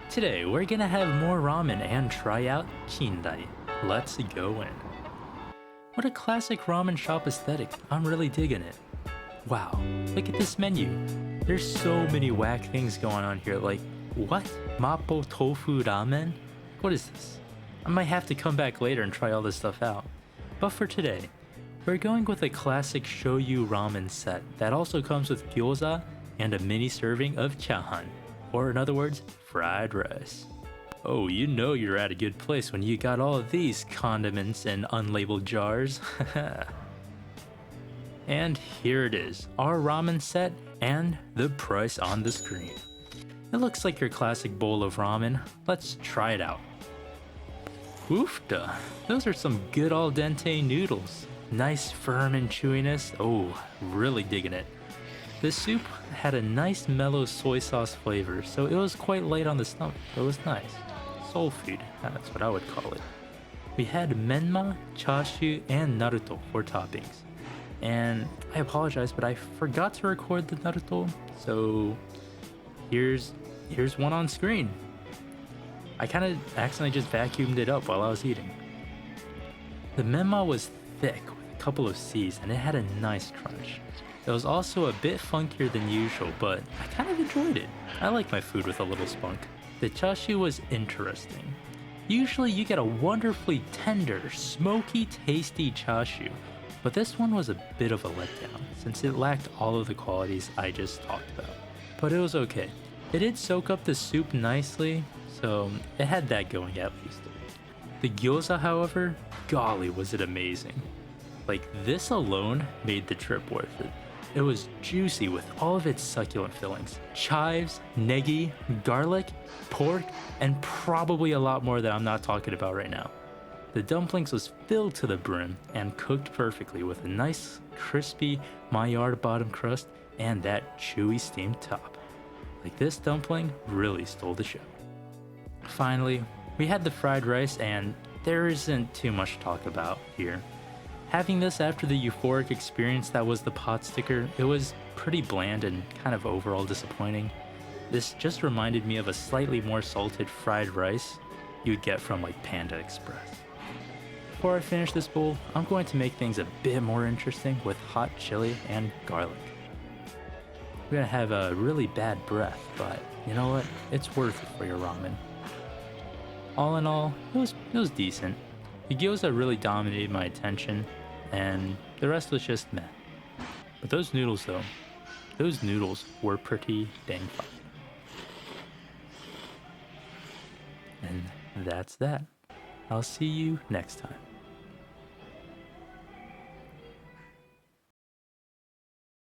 Today we're gonna have more ramen and try out Chinrai. Let's go in. What a classic ramen shop aesthetic. I'm really digging it. Wow, look at this menu. There's so many whack things going on here, like, what? Mapo tofu ramen? What is this? I might have to come back later and try all this stuff out. But for today, we're going with a classic Shoyu ramen set that also comes with gyoza and a mini serving of chahan, or in other words, fried rice. Oh, you know you're at a good place when you got all of these condiments in unlabeled jars. And here it is, our ramen set and the price on the screen. It looks like your classic bowl of ramen. Let's try it out. Oofda, those are some good al dente noodles. Nice firm and chewiness. Oh, really digging it. The soup had a nice mellow soy sauce flavor, so it was quite light on the stomach. It was nice. Soul food, that's what I would call it. We had menma, chashu, and naruto for toppings. And I apologize, but I forgot to record the naruto, so here's one on screen. I kind of accidentally just vacuumed it up while I was eating. The menma was thick with a couple of C's, and it had a nice crunch. It was also a bit funkier than usual, but I kind of enjoyed it. I like my food with a little spunk. The chashu was interesting. Usually you get a wonderfully tender, smoky, tasty chashu, but this one was a bit of a letdown since it lacked all of the qualities I just talked about. But it was okay. It did soak up the soup nicely, so it had that going at least. The gyoza, however, golly was it amazing. Like, this alone made the trip worth it. It was juicy with all of its succulent fillings. Chives, negi, garlic, pork, and probably a lot more that I'm not talking about right now. The dumplings was filled to the brim and cooked perfectly with a nice, crispy maillard bottom crust and that chewy steamed top. Like, this dumpling really stole the show. Finally, we had the fried rice, and there isn't too much to talk about here. Having this after the euphoric experience that was the pot sticker, it was pretty bland and kind of overall disappointing. This just reminded me of a slightly more salted fried rice you'd get from like Panda Express. Before I finish this bowl, I'm going to make things a bit more interesting with hot chili and garlic. We're gonna have a really bad breath, but you know what? It's worth it for your ramen. All in all, it was decent. The gyoza really dominated my attention, and the rest was just meh. But those noodles though, those noodles were pretty dang fine. And that's that. I'll see you next time.